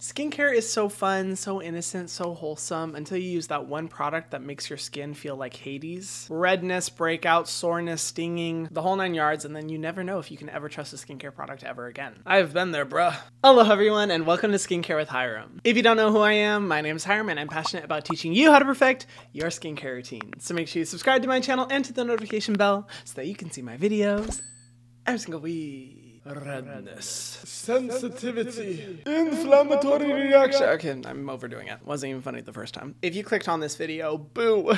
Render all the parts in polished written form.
Skincare is so fun, so innocent, so wholesome until you use that one product that makes your skin feel like Hades. Redness, breakouts, soreness, stinging, the whole 9 yards, and then you never know if you can ever trust a skincare product ever again. I've been there, bruh. Hello everyone, and welcome to Skincare with Hyram. If you don't know who I am, my name is Hyram, and I'm passionate about teaching you how to perfect your skincare routine. So make sure you subscribe to my channel and hit the notification bell so that you can see my videos every single week. Redness, sensitivity, inflammatory reaction. Okay, I'm overdoing it. Wasn't even funny the first time. If you clicked on this video, boo.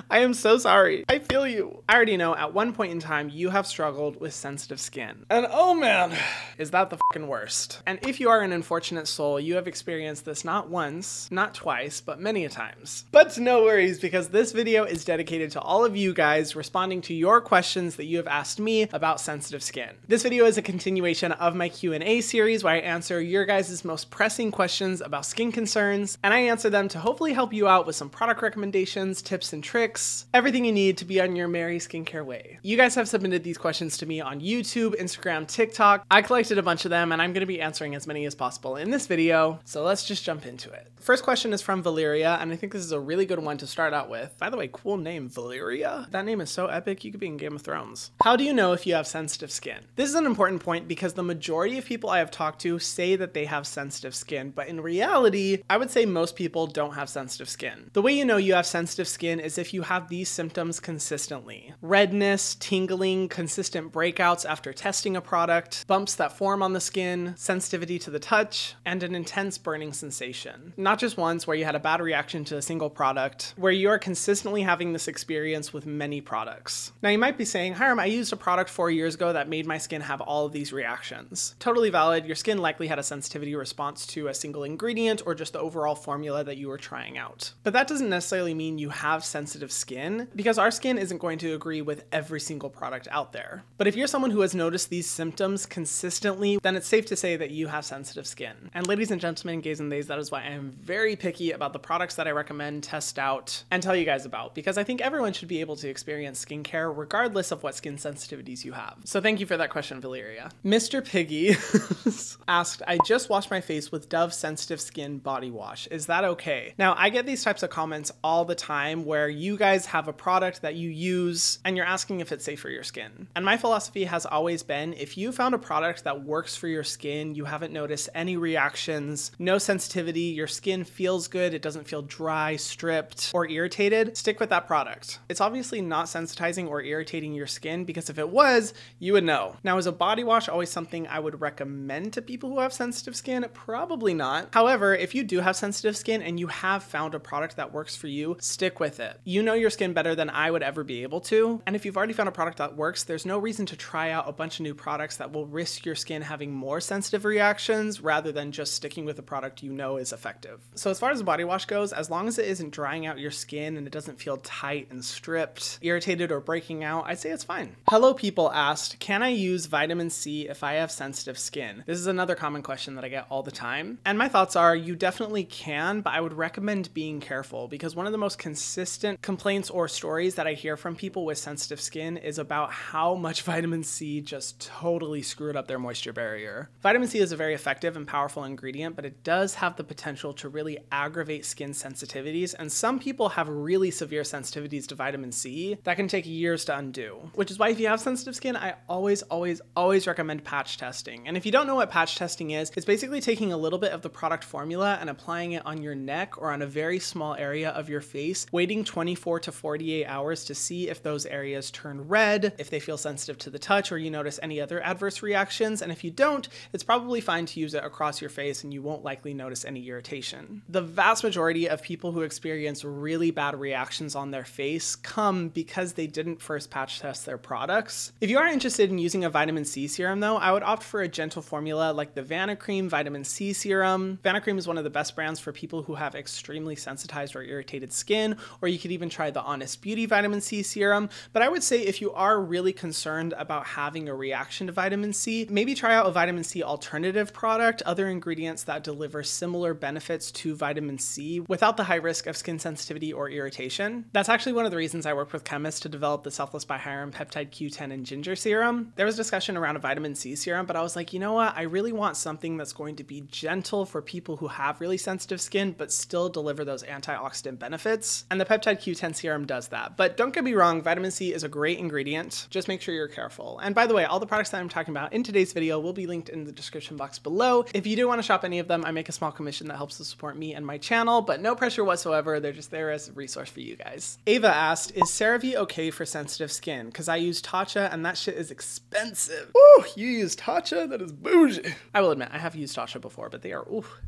I am so sorry. I feel you. I already know at one point in time you have struggled with sensitive skin. And oh man, is that the fucking worst. And if you are an unfortunate soul, you have experienced this not once, not twice, but many a times. But no worries, because this video is dedicated to all of you guys responding to your questions that you have asked me about sensitive skin. This video is a continuation of my Q&A series where I answer your guys' most pressing questions about skin concerns, and I answer them to hopefully help you out with some product recommendations, tips and tricks, everything you need to be on your merry skincare way. You guys have submitted these questions to me on YouTube, Instagram, TikTok. I collected a bunch of them and I'm going to be answering as many as possible in this video, so let's just jump into it. First question is from Valeria, and I think this is a really good one to start out with. By the way, cool name, Valeria. That name is so epic, you could be in Game of Thrones. How do you know if you have sensitive skin? This is an important point because the majority of people I have talked to say that they have sensitive skin, but in reality, I would say most people don't have sensitive skin. The way you know you have sensitive skin is if you have these symptoms consistently. Redness, tingling, consistent breakouts after testing a product, bumps that form on the skin, sensitivity to the touch, and an intense burning sensation. Not just once where you had a bad reaction to a single product, where you are consistently having this experience with many products. Now you might be saying, Hyram, I used a product 4 years ago that made my skin have all of these reactions. Totally valid. Your skin likely had a sensitivity response to a single ingredient or just the overall formula that you were trying out. But that doesn't necessarily mean you have sensitive skin, because our skin isn't going to agree with every single product out there. But if you're someone who has noticed these symptoms consistently, then it's safe to say that you have sensitive skin. And ladies and gentlemen, gays and theys, that is why I am very picky about the products that I recommend, test out, and tell you guys about, because I think everyone should be able to experience skincare regardless of what skin sensitivities you have. So thank you for that question, Valeria. Mr. Piggy asked, I just washed my face with Dove Sensitive Skin Body Wash. Is that okay? Now, I get these types of comments all the time where you guys have a product that you use and you're asking if it's safe for your skin. And my philosophy has always been, if you found a product that works for your skin, you haven't noticed any reactions, no sensitivity, your skin feels good, it doesn't feel dry, stripped, or irritated, stick with that product. It's obviously not sensitizing or irritating your skin, because if it was, you would know. Now, is a body wash always something I would recommend to people who have sensitive skin? Probably not. However, if you do have sensitive skin and you have found a product that works for you, stick with it. You know your skin better than I would ever be able to. And if you've already found a product that works, there's no reason to try out a bunch of new products that will risk your skin having more sensitive reactions rather than just sticking with a product you know is effective. So as far as a body wash goes, as long as it isn't drying out your skin and it doesn't feel tight and stripped, irritated, or breaking out, I'd say it's fine. Hello People asked, can I use vitamin C if I have sensitive skin? This is another common question that I get all the time. And my thoughts are, you definitely can, but I would recommend being careful, because one of the most consistent complaints or stories that I hear from people with sensitive skin is about how much vitamin C just totally screwed up their moisture barrier. Vitamin C is a very effective and powerful ingredient, but it does have the potential to really aggravate skin sensitivities, and some people have really severe sensitivities to vitamin C that can take years to undo. Which is why if you have sensitive skin, I always recommend patch testing. And if you don't know what patch testing is, it's basically taking a little bit of the product formula and applying it on your neck or on a very small area of your face, waiting 24 to 48 hours to see if those areas turn red, if they feel sensitive to the touch, or you notice any other adverse reactions. And if you don't, it's probably fine to use it across your face and you won't likely notice any irritation. The vast majority of people who experience really bad reactions on their face come because they didn't first patch test their products. If you are interested in using a vitamin C serum though, I would opt for a gentle formula like the Vanicream Vitamin C Serum. Vanicream is one of the best brands for people who have extremely sensitized or irritated skin, or you could even try the Honest Beauty Vitamin C Serum. But I would say if you are really concerned about having a reaction to vitamin C, maybe try out a vitamin C alternative product, other ingredients that deliver similar benefits to vitamin C without the high risk of skin sensitivity or irritation. That's actually one of the reasons I worked with chemists to develop the Selfless by Hyram Peptide Q10 and Ginger Serum. There was discussion around a vitamin vitamin C serum, but I was like, you know what? I really want something that's going to be gentle for people who have really sensitive skin, but still deliver those antioxidant benefits. And the peptide Q10 serum does that. But don't get me wrong, vitamin C is a great ingredient. Just make sure you're careful. And by the way, all the products that I'm talking about in today's video will be linked in the description box below. If you do want to shop any of them, I make a small commission that helps to support me and my channel, but no pressure whatsoever. They're just there as a resource for you guys. Ava asked, is CeraVe okay for sensitive skin? Because I use Tatcha and that shit is expensive. Ooh, you use Tatcha? That is bougie. I will admit, I have used Tatcha before, but they're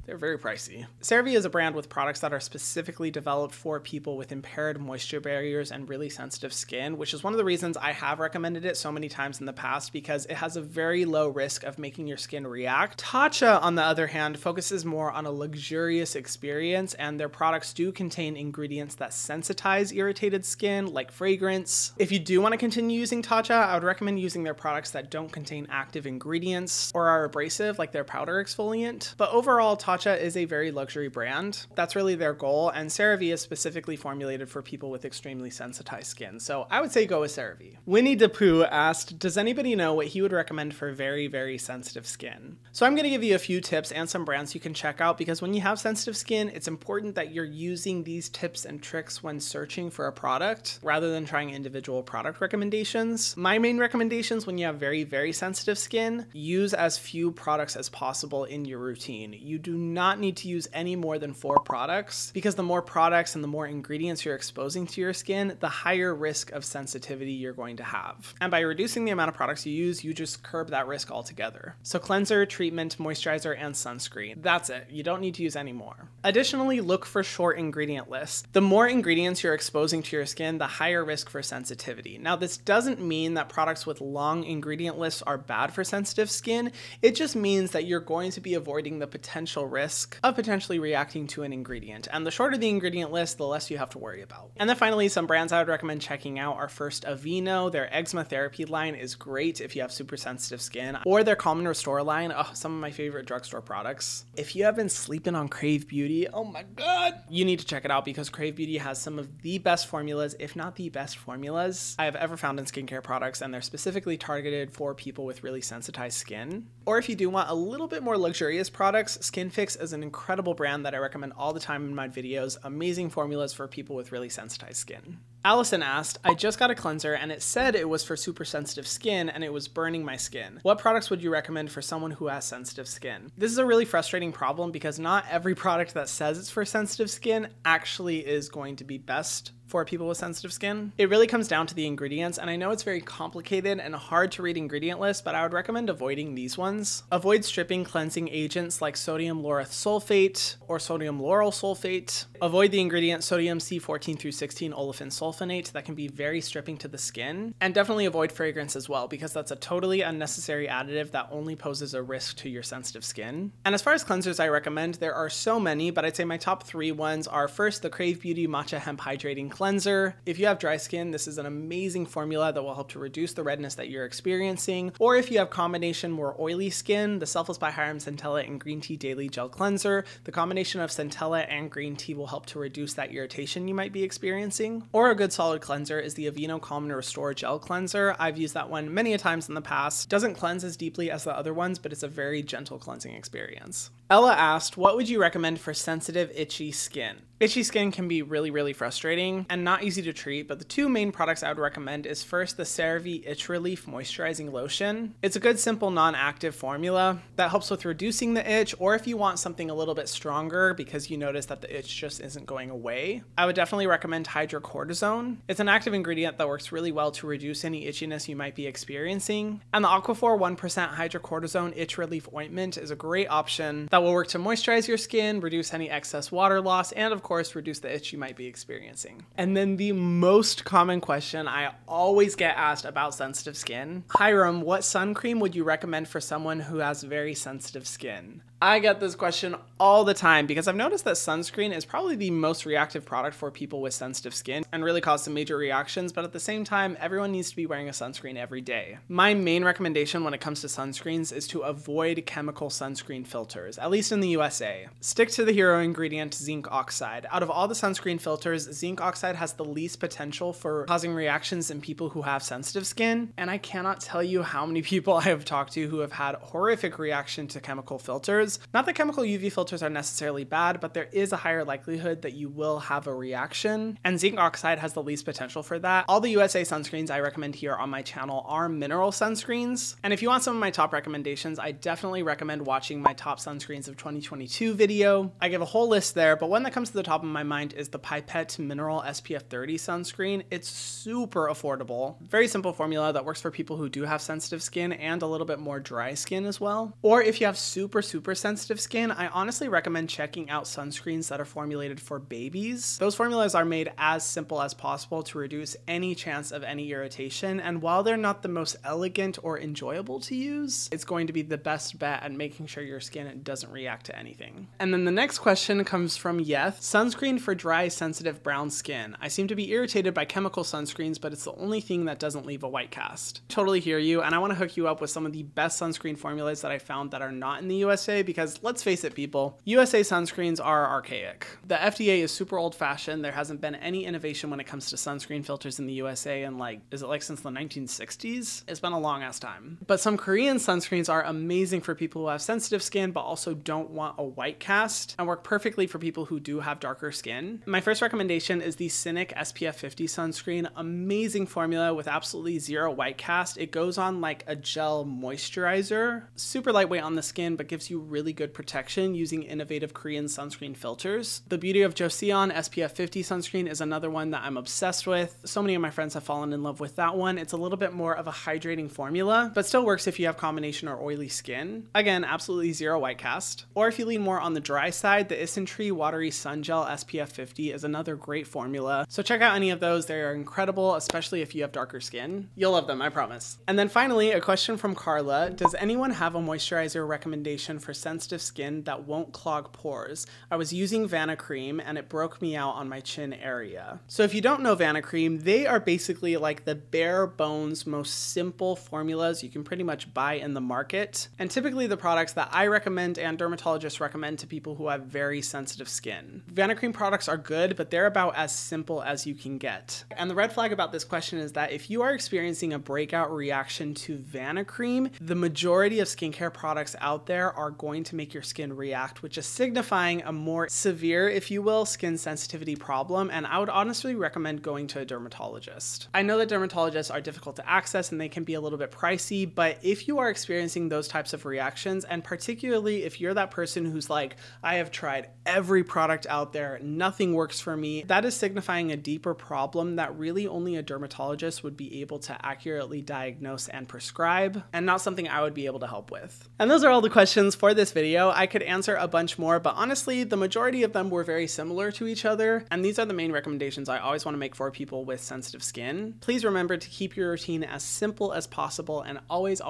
very pricey. CeraVe is a brand with products that are specifically developed for people with impaired moisture barriers and really sensitive skin, which is one of the reasons I have recommended it so many times in the past, because it has a very low risk of making your skin react. Tatcha, on the other hand, focuses more on a luxurious experience, and their products do contain ingredients that sensitize irritated skin, like fragrance. If you do want to continue using Tatcha, I would recommend using their products that don't contain active ingredients or are abrasive, like their powder exfoliant. But overall, Tatcha is a very luxury brand. That's really their goal, and CeraVe is specifically formulated for people with extremely sensitized skin. So I would say go with CeraVe. Winnie the Pooh asked, does anybody know what he would recommend for very, very sensitive skin? So I'm going to give you a few tips and some brands you can check out, because when you have sensitive skin, it's important that you're using these tips and tricks when searching for a product rather than trying individual product recommendations. My main recommendations when you have very, very sensitive skin, use as few products as possible in your routine. You do not need to use any more than 4 products, because the more products and the more ingredients you're exposing to your skin, the higher risk of sensitivity you're going to have. And by reducing the amount of products you use, you just curb that risk altogether. So cleanser, treatment, moisturizer, and sunscreen. That's it. You don't need to use any more. Additionally, look for short ingredient lists. The more ingredients you're exposing to your skin, the higher risk for sensitivity. Now, this doesn't mean that products with long ingredient lists are bad for sensitive skin. It just means that you're going to be avoiding the potential risk of potentially reacting to an ingredient. And the shorter the ingredient list, the less you have to worry about. And then finally, some brands I would recommend checking out are first Aveeno. Their eczema therapy line is great if you have super sensitive skin, or their Calm and Restore line. Oh, some of my favorite drugstore products. If you have been sleeping on Crave Beauty, oh my God, you need to check it out, because Crave Beauty has some of the best formulas, if not the best formulas I have ever found in skincare products, and they're specifically targeted for people with really sensitized skin. Or if you do want a little bit more luxurious products, SkinFix is an incredible brand that I recommend all the time in my videos. Amazing formulas for people with really sensitized skin. Allison asked, I just got a cleanser and it said it was for super sensitive skin and it was burning my skin. What products would you recommend for someone who has sensitive skin? This is a really frustrating problem, because not every product that says it's for sensitive skin actually is going to be best for people with sensitive skin. It really comes down to the ingredients, and I know it's very complicated and hard to read ingredient lists, but I would recommend avoiding these ones. Avoid stripping cleansing agents like sodium lauryl sulfate or sodium lauryl sulfate. Avoid the ingredient sodium C14 through 16 olefin sulfonate. That can be very stripping to the skin. And definitely avoid fragrance as well, because that's a totally unnecessary additive that only poses a risk to your sensitive skin. And as far as cleansers I recommend, there are so many, but I'd say my top 3 ones are first the Crave Beauty Matcha Hemp Hydrating Cleanser. If you have dry skin, this is an amazing formula that will help to reduce the redness that you're experiencing. Or if you have combination more oily skin, the Selfless by Hyram Centella and Green Tea Daily Gel Cleanser. The combination of Centella and green tea will help to reduce that irritation you might be experiencing. Or a good solid cleanser is the Aveeno Calm and Restore Gel Cleanser. I've used that one many a times in the past. Doesn't cleanse as deeply as the other ones, but it's a very gentle cleansing experience. Ella asked, what would you recommend for sensitive, itchy skin? Itchy skin can be really, really frustrating and not easy to treat, but the 2 main products I would recommend is first the CeraVe Itch Relief Moisturizing Lotion. It's a good, simple, non-active formula that helps with reducing the itch, or if you want something a little bit stronger because you notice that the itch just isn't going away, I would definitely recommend hydrocortisone. It's an active ingredient that works really well to reduce any itchiness you might be experiencing. And the Aquaphor 1% Hydrocortisone Itch Relief Ointment is a great option that will work to moisturize your skin, reduce any excess water loss, and of course, reduce the itch you might be experiencing. And then the most common question I always get asked about sensitive skin, Hyram, what sun cream would you recommend for someone who has very sensitive skin? I get this question all the time because I've noticed that sunscreen is probably the most reactive product for people with sensitive skin and really cause some major reactions, but at the same time, everyone needs to be wearing a sunscreen every day. My main recommendation when it comes to sunscreens is to avoid chemical sunscreen filters. at least in the USA. Stick to the hero ingredient, zinc oxide. Out of all the sunscreen filters, zinc oxide has the least potential for causing reactions in people who have sensitive skin, and I cannot tell you how many people I have talked to who have had horrific reaction to chemical filters. Not that chemical UV filters are necessarily bad, but there is a higher likelihood that you will have a reaction, and zinc oxide has the least potential for that. All the USA sunscreens I recommend here on my channel are mineral sunscreens, and if you want some of my top recommendations, I definitely recommend watching my top sunscreens of 2022 video. I give a whole list there, but one that comes to the top of my mind is the Pipette Mineral SPF 30 sunscreen. It's super affordable, very simple formula that works for people who do have sensitive skin and a little bit more dry skin as well. Or if you have super sensitive skin, I honestly recommend checking out sunscreens that are formulated for babies. Those formulas are made as simple as possible to reduce any chance of any irritation, and while they're not the most elegant or enjoyable to use, it's going to be the best bet at making sure your skin doesn't react to anything. And then the next question comes from Yeth. Sunscreen for dry, sensitive brown skin. I seem to be irritated by chemical sunscreens, but it's the only thing that doesn't leave a white cast. Totally hear you, and I want to hook you up with some of the best sunscreen formulas that I found that are not in the USA, because let's face it, people, USA sunscreens are archaic. The FDA is super old-fashioned. There hasn't been any innovation when it comes to sunscreen filters in the USA in since the 1960s? It's been a long ass time. But some Korean sunscreens are amazing for people who have sensitive skin but also don't want a white cast, and work perfectly for people who do have darker skin. My first recommendation is the Cynic SPF 50 sunscreen. Amazing formula with absolutely zero white cast. It goes on like a gel moisturizer. Super lightweight on the skin, but gives you really good protection using innovative Korean sunscreen filters. The Beauty of Joseon SPF 50 sunscreen is another one that I'm obsessed with. So many of my friends have fallen in love with that one. It's a little bit more of a hydrating formula, but still works if you have combination or oily skin. Again, absolutely zero white cast. Or if you lean more on the dry side, the Isntree Watery Sun Gel SPF 50 is another great formula. So check out any of those. They are incredible, especially if you have darker skin. You'll love them, I promise. And then finally, a question from Carla. Does anyone have a moisturizer recommendation for sensitive skin that won't clog pores? I was using Vanna Cream and it broke me out on my chin area. So if you don't know Vanna Cream, they are basically like the bare bones, most simple formulas you can pretty much buy in the market. And typically the products that I recommend and dermatologists recommend to people who have very sensitive skin. Vanna Cream products are good, but they're about as simple as you can get. And the red flag about this question is that if you are experiencing a breakout reaction to Vanna Cream, the majority of skincare products out there are going to make your skin react, which is signifying a more severe, if you will, skin sensitivity problem. And I would honestly recommend going to a dermatologist. I know that dermatologists are difficult to access and they can be a little bit pricey, but if you are experiencing those types of reactions, and particularly if you're that person who's like, I have tried every product out there, nothing works for me, that is signifying a deeper problem that really only a dermatologist would be able to accurately diagnose and prescribe, and not something I would be able to help with. And those are all the questions for this video. I could answer a bunch more, but honestly, the majority of them were very similar to each other, and these are the main recommendations I always want to make for people with sensitive skin. Please remember to keep your routine as simple as possible and always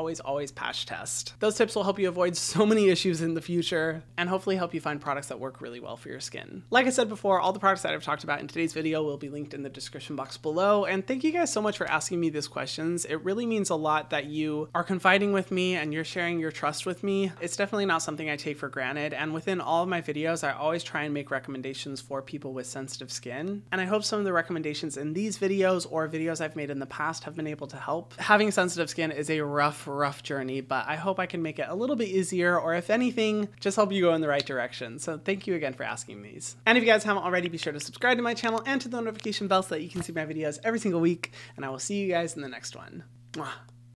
patch test. Those tips will help you avoid so many issues in the future and hopefully help you find products that work really well for your skin. Like I said before, all the products that I've talked about in today's video will be linked in the description box below, and thank you guys so much for asking me these questions. It really means a lot that you are confiding with me and you're sharing your trust with me. It's definitely not something I take for granted, and within all of my videos, I always try and make recommendations for people with sensitive skin, and I hope some of the recommendations in these videos or videos I've made in the past have been able to help. Having sensitive skin is a rough journey, but I hope I can make it a little bit easier, or if anything, just help you go in the right direction. So thank you again for asking these. And if you guys haven't already, be sure to subscribe to my channel and to the notification bell so that you can see my videos every single week, and I will see you guys in the next one. Mwah.